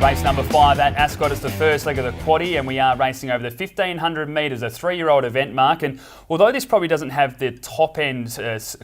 Race number 5 at Ascot is the first leg of the quaddie, and we are racing over the 1500 metres, a 3-year-old event, Mark. And although this probably doesn't have the top-end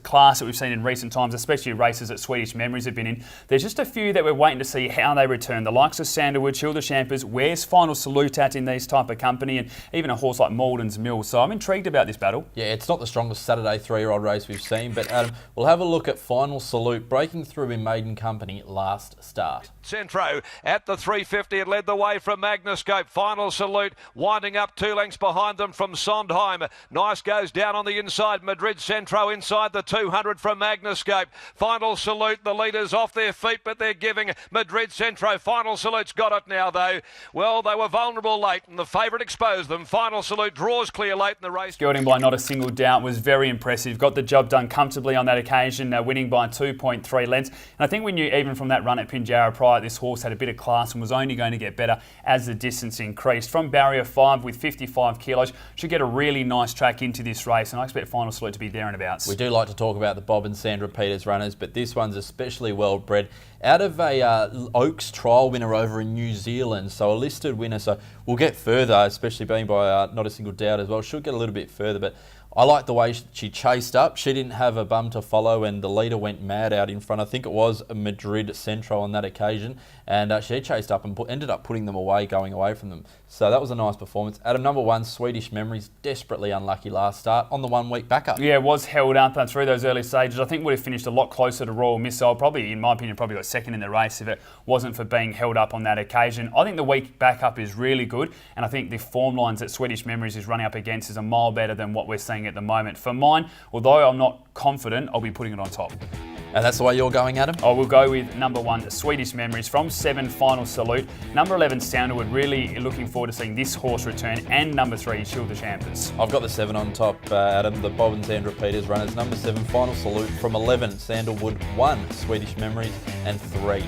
class that we've seen in recent times, especially races that Swedish Memories have been in, there's just a few that we're waiting to see how they return. The likes of Sandalwood, Hilda Champers, where's Final Salute at in these type of company, and even a horse like Malden's Mill. So I'm intrigued about this battle. Yeah, it's not the strongest Saturday 3-year-old race we've seen, but Adam, we'll have a look at Final Salute breaking through in maiden company last start. Centro at the 350, it led the way from Magnascope. Final Salute winding up 2 lengths behind them from Sondheim. Nice goes down on the inside. Madrid Centro inside the 200 from Magnascope. Final Salute, the leaders off their feet, but they're giving Madrid Centro. Final Salute's got it now though. Well, they were vulnerable late and the favourite exposed them. Final Salute draws clear late in the race. Gelding by not a single doubt was very impressive. Got the job done comfortably on that occasion, winning by 2.3 lengths. And I think we knew even from that run at Pinjarra prior, this horse had a bit of class and was only going to get better as the distance increased. From barrier 5 with 55 kilos, should get a really nice track into this race, and I expect Final Salute to be there and abouts. We do like to talk about the Bob and Sandra Peters runners, but this one's especially well bred. Out of a Oaks trial winner over in New Zealand, so a listed winner, so we'll get further, especially being by not a single doubt as well. Should get a little bit further, but I like the way she chased up. She didn't have a bum to follow, and the leader went mad out in front. I think it was Madrid Centro on that occasion, and she chased up and ended up putting them away, going away from them. So that was a nice performance. Adam, number 1, Swedish Memories, desperately unlucky last start on the 1-week backup. Yeah, it was held up through those early stages. I think would have finished a lot closer to Royal Missile. Probably, in my opinion, probably got second in the race if it wasn't for being held up on that occasion. I think the week backup is really good, and I think the form lines that Swedish Memories is running up against is a mile better than what we're seeing at the moment. For mine, although I'm not confident, I'll be putting it on top. And that's the way you're going, Adam? I will go with number 1, Swedish Memories. From 7, Final Salute. Number 11, Sandalwood. Really looking forward to seeing this horse return. And number 3, Hilda Champers. I've got the 7 on top, Adam. The Bob and Sandra Peters runners. Number 7, Final Salute. From 11, Sandalwood. 1, Swedish Memories. And 3,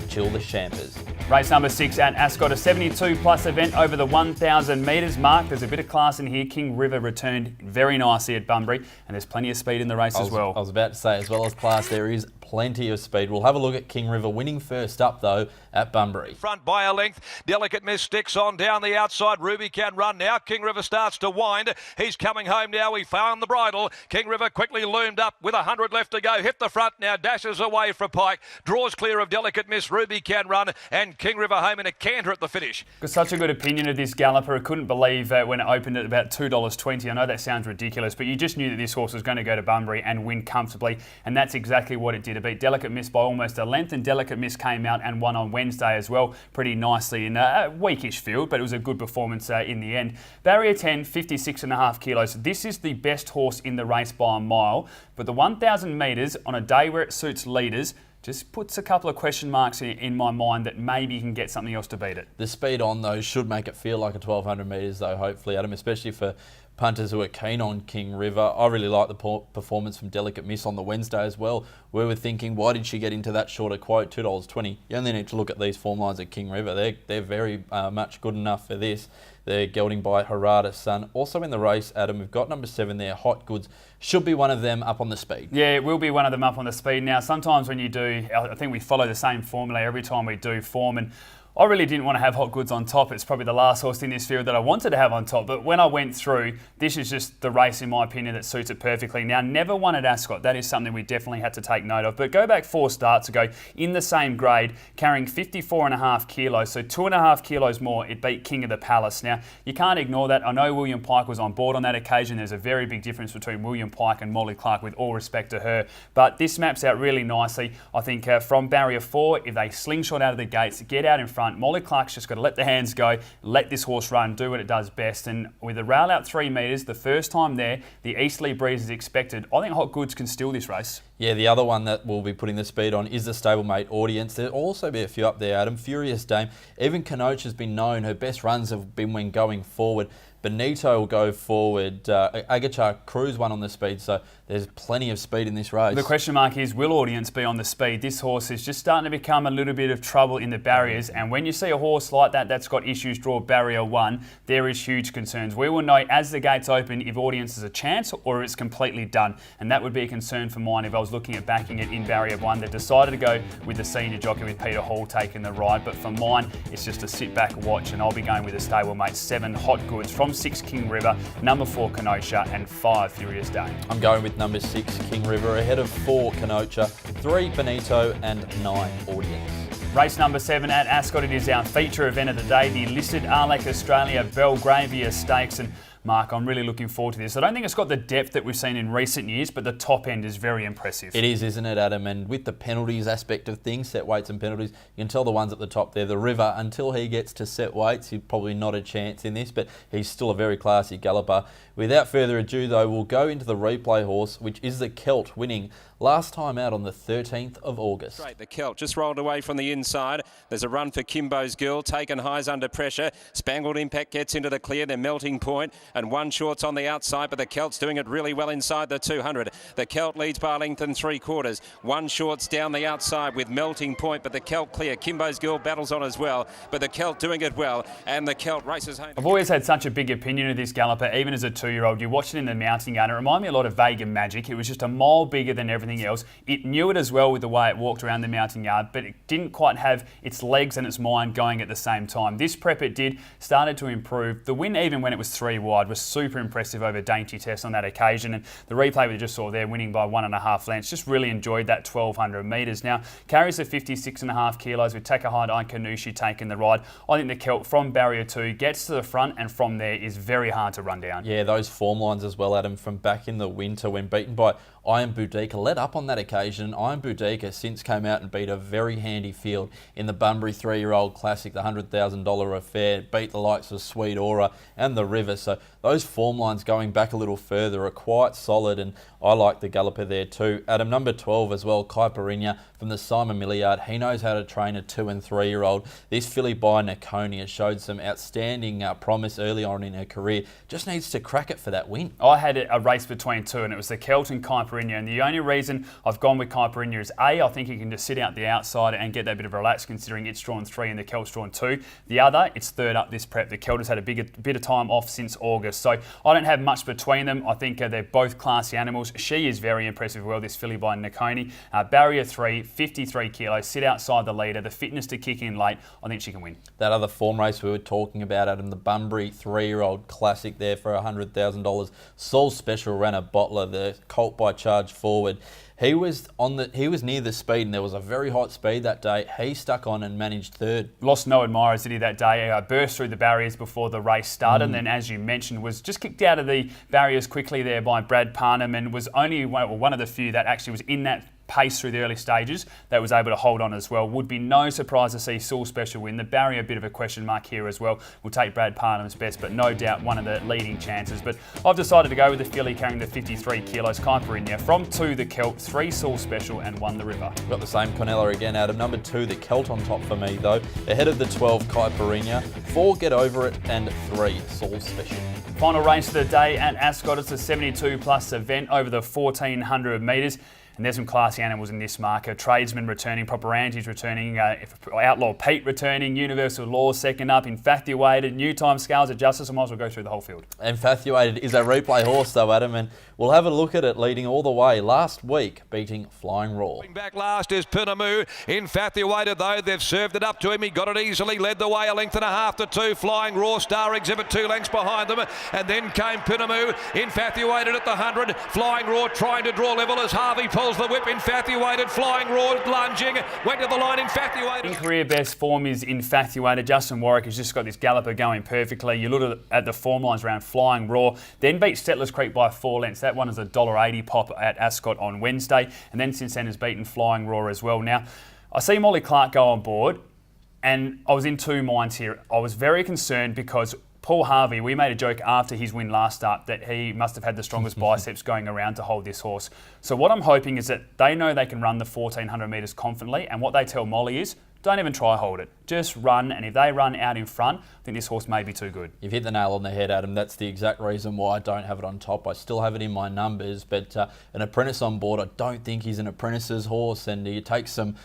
Hilda Champers. Race number 6 at Ascot, a 72-plus event over the 1,000 metres mark. There's a bit of class in here. King River returned very nicely at Bunbury, and there's plenty of speed in the race as well. I was about to say, as well as class, there is plenty of speed. We'll have a look at King River winning first up, though, at Bunbury. Front by a length. Delicate Miss sticks on down the outside. Ruby can run now. King River starts to wind. He's coming home now. He found the bridle. King River quickly loomed up with 100 left to go. Hit the front now. Dashes away for Pike. Draws clear of Delicate Miss. Ruby can run. And King River home in a canter at the finish. Got such a good opinion of this galloper. I couldn't believe when it opened at about $2.20. I know that sounds ridiculous, but you just knew that this horse was going to go to Bunbury and win comfortably, and that's exactly what it did. It beat Delicate Miss by almost a length, and Delicate Miss came out and won on Wednesday as well, pretty nicely in a weakish field, but it was a good performance in the end. Barrier 10, 56.5 kilos. This is the best horse in the race by a mile, but the 1,000 metres on a day where it suits leaders just puts a couple of question marks in my mind that maybe you can get something else to beat it. The speed on those should make it feel like a 1,200 metres though, hopefully, Adam, especially for punters who are keen on King River. I really like the performance from Delicate Miss on the Wednesday as well. We were thinking, why did she get into that shorter quote, $2.20? You only need to look at these form lines at King River. They're very much good enough for this. They're gelding by Harada's son. Also in the race, Adam, we've got number 7 there, Hot Goods. Should be one of them up on the speed. Yeah, it will be one of them up on the speed. Now, sometimes when you do, I think we follow the same formula every time we do form, and I really didn't want to have Hot Goods on top. It's probably the last horse in this field that I wanted to have on top. But when I went through, this is just the race, in my opinion, that suits it perfectly. Now, never won at Ascot. That is something we definitely had to take note of. But go back 4 starts ago in the same grade, carrying 54.5 kilos. So 2.5 kilos more, it beat King of the Palace. Now, you can't ignore that. I know William Pike was on board on that occasion. There's a very big difference between William Pike and Molly Clark, with all respect to her. But this maps out really nicely. I think from barrier 4, if they slingshot out of the gates, get out in front, Molly Clark's just got to let the hands go, let this horse run, do what it does best. And with a rail out 3 metres, the first time there, the easterly breeze is expected. I think Hot Goods can steal this race. Yeah, the other one that we'll be putting the speed on is the stablemate Audience. There'll also be a few up there, Adam. Furious Dame. Even Canoche has been known. Her best runs have been when going forward. Benito will go forward. Agachar Cruz won on the speed, so there's plenty of speed in this race. The question mark is, will Audience be on the speed? This horse is just starting to become a little bit of trouble in the barriers, and when you see a horse like that that's got issues draw barrier 1, there is huge concerns. We will know as the gates open if Audience is a chance or it's completely done, and that would be a concern for mine if I was looking at backing it in barrier 1. They've decided to go with the senior jockey with Peter Hall taking the ride, but for mine it's just a sit back watch, and I'll be going with the stablemate 7 Hot Goods from 6 King River, number 4 Kenosha and 5 Furious Day. I'm going with number 6 King River ahead of 4 Kenosha, 3 Benito and 9 Audience. Race number 7 at Ascot. It is our feature event of the day, the listed Arlec Australia Belgravia Stakes. And Mark, I'm really looking forward to this. I don't think it's got the depth that we've seen in recent years, but the top end is very impressive. It is, isn't it, Adam? And with the penalties aspect of things, set weights and penalties, you can tell the ones at the top there, the River, until he gets to set weights, he's probably not a chance in this, but he's still a very classy galloper. Without further ado, though, we'll go into the replay horse, which is the Celt, winning last time out on the 13th of August. Great, the Celt just rolled away from the inside. There's a run for Kimbo's Girl, taken highs under pressure. Spangled Impact gets into the clear, their melting point, and 1 short's on the outside, but the Celt's doing it really well inside the 200. The Celt leads by a length and 3/4. 1 short's down the outside with melting point, but the Celt clear. Kimbo's Girl battles on as well, but the Celt doing it well, and the Celt races home. I've always had such a big opinion of this galloper, even as a 2-year-old. You watched it in the mounting yard. It reminded me a lot of Vega Magic. It was just a mile bigger than everything else. It knew it as well with the way it walked around the mounting yard, but it didn't quite have its legs and its mind going at the same time. This prep it did, started to improve. The win, even when it was 3 wide, was super impressive over Dainty Test on that occasion, and the replay we just saw there, winning by 1.5 lengths, just really enjoyed that 1,200 metres. Now, carries the 56.5 kilos with Takahide Aikanushi taking the ride. I think the Celt from barrier 2 gets to the front, and from there is very hard to run down. Yeah, those form lines as well, Adam, from back in the winter when beaten by Iron Boudica, let up on that occasion. Iron Boudica since came out and beat a very handy field in the Bunbury 3-year-old Classic, the $100,000 affair, beat the likes of Sweet Aura and the River. So those form lines going back a little further are quite solid, and I like the galloper there too. Adam, number 12 as well, Caipirinha from the Simon Milliard. He knows how to train a 2- and 3-year-old. This filly by Nakoni has showed some outstanding promise early on in her career. Just needs to crack it for that win. I had a race between 2, and it was the Celt and Caipirinha, and the only reason I've gone with Caipirinha is A, I think he can just sit out the outside and get that bit of relax, considering it's drawn 3 and the Celt's drawn 2. The other, it's third up this prep. The Celt has had a bit of time off since August, so I don't have much between them. I think they're both classy animals. She is very impressive as well, this filly by Nakoni. Barrier 3, 53 kilos, sit outside the leader, the fitness to kick in late. I think she can win. That other form race we were talking about, Adam, the Bunbury 3-year-old Classic there for $100,000. Sol Special ran a bottler, the Colt by Charge Forward. He was near the speed, and there was a very hot speed that day. He stuck on and managed third. Lost no admirers, did he, that day? Burst through the barriers before the race started, and then, as you mentioned, was just kicked out of the barriers quickly there by Brad Parnham, and was only one of the few that actually was in that pace through the early stages that was able to hold on as well. Would be no surprise to see Saul Special win. The barrier, a bit of a question mark here as well. We'll take Brad Parnham's best, but no doubt one of the leading chances. But I've decided to go with the filly carrying the 53 kilos, Caipirinha. From 2, the Celt, 3, Saul Special, and 1, the River. Got the same Cornella again, Adam. Number 2, the Celt on top for me, though. Ahead of the 12, Caipirinha. 4, Get Over It, and 3, Saul Special. Final race of the day at Ascot. It's a 72 plus event over the 1,400 metres. And there's some classy animals in this marker. Tradesman returning, Properanti's returning, Outlaw Pete returning, Universal Law second up, Infatuated, New Time Scales of Justice. I might as well go through the whole field. Infatuated is a replay horse though, Adam, and we'll have a look at it leading all the way last week, beating Flying Roar. Back last is Pinamu. Infatuated though, they've served it up to him. He got it easily, led the way a length and a half to 2. Flying Roar, Star Exhibit 2 lengths behind them. And then came Pinamu. Infatuated at the 100. Flying Roar trying to draw level as Harvey pulls the whip. Infatuated, Flying Roar lunging, went to the line. Infatuated. In career best form is Infatuated. Justin Warwick has just got this galloper going perfectly. You look at the form lines around Flying Roar, then beat Stettler's Creek by 4 lengths. That one is a $1.80 pop at Ascot on Wednesday, and then since then has beaten Flying Roar as well. Now, I see Molly Clark go on board, and I was in 2 minds here. I was very concerned because Paul Harvey, we made a joke after his win last start that he must have had the strongest biceps going around to hold this horse. So what I'm hoping is that they know they can run the 1,400 metres confidently, and what they tell Molly is, don't even try hold it. Just run, and if they run out in front, I think this horse may be too good. You've hit the nail on the head, Adam. That's the exact reason why I don't have it on top. I still have it in my numbers, but an apprentice on board, I don't think he's an apprentice's horse, and he takes some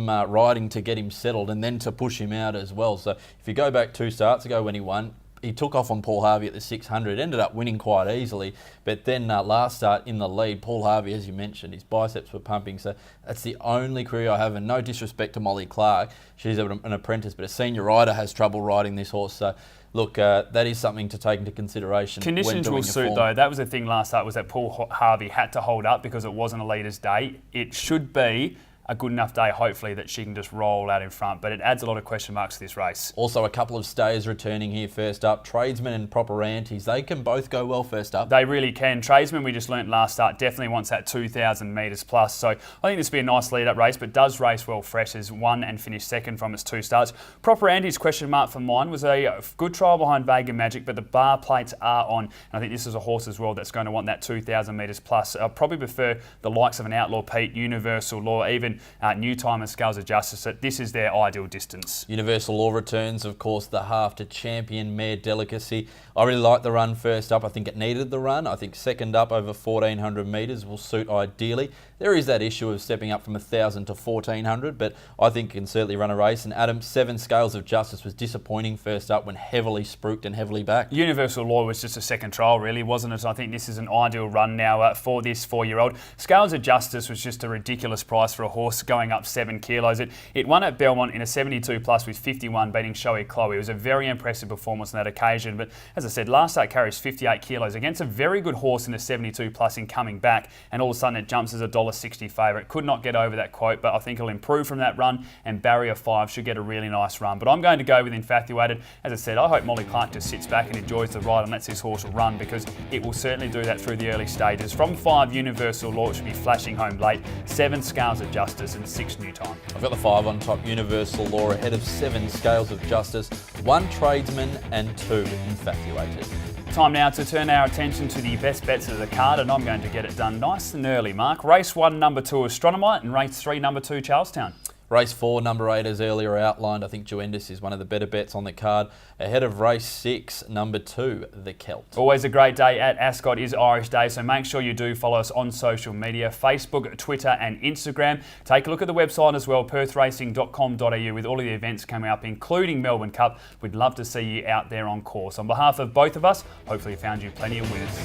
riding to get him settled and then to push him out as well. So if you go back 2 starts ago when he won, he took off on Paul Harvey at the 600, ended up winning quite easily, but then last start in the lead, Paul Harvey, as you mentioned, his biceps were pumping, so that's the only query I have, and no disrespect to Molly Clark, she's an apprentice, but a senior rider has trouble riding this horse, so look, that is something to take into consideration. Conditions will suit though. That was the thing last start, was that Paul Harvey had to hold up because it wasn't a leader's day. It should be a good enough day, hopefully, that she can just roll out in front. But it adds a lot of question marks to this race. Also, a couple of stayers returning here first up. Tradesman and Proper Antes. They can both go well first up. They really can. Tradesman, we just learnt last start, definitely wants that 2,000 metres plus. So I think this will be a nice lead-up race, but does race well fresh. Has won and finished second from its 2 starts. Proper Antes, question mark for mine, was a good trial behind Vega Magic, but the bar plates are on. And I think this is a horse as well that's going to want that 2,000 metres plus. I probably prefer the likes of an Outlaw Pete, Universal Law, even New Time and Scales of Justice. So this is their ideal distance. Universal Law returns, of course, the half to champion mare Delicacy. I really like the run first up. I think it needed the run. I think second up over 1,400 metres will suit ideally. There is that issue of stepping up from 1,000 to 1,400, but I think it can certainly run a race. And Adam, 7 Scales of Justice was disappointing first up when heavily spruiked and heavily backed. Universal Law was just a second trial, really, wasn't it? I think this is an ideal run now for this 4-year-old. Scales of Justice was just a ridiculous price for a horse going up 7 kilos. It won at Belmont in a 72 plus with 51, beating Shoei Chloe. It was a very impressive performance on that occasion, but as I said, last start carries 58 kilos against a very good horse in a 72 plus in coming back, and all of a sudden it jumps as a $1.60 favourite. Could not get over that quote, but I think it'll improve from that run, and Barrier 5 should get a really nice run. But I'm going to go with Infatuated. As I said, I hope Molly Clark just sits back and enjoys the ride and lets this horse run, because it will certainly do that through the early stages. From 5 Universal Law, it should be flashing home late. 7 Scales of Justice and 6 New Time. I've got the 5 on top, Universal Law, ahead of 7 Scales of Justice, 1 Tradesman and 2 Infatuated. Time now to turn our attention to the best bets of the card, and I'm going to get it done nice and early, Mark. Race 1, number 2, Astronomite, and race 3, number 2, Charlestown. Race 4, number 8, as earlier outlined, I think Duendis is one of the better bets on the card. Ahead of race 6, number 2, The Celt. Always a great day at Ascot is Irish Day, so make sure you do follow us on social media, Facebook, Twitter and Instagram. Take a look at the website as well, perthracing.com.au, with all of the events coming up, including Melbourne Cup. We'd love to see you out there on course. On behalf of both of us, hopefully we found you plenty of winners.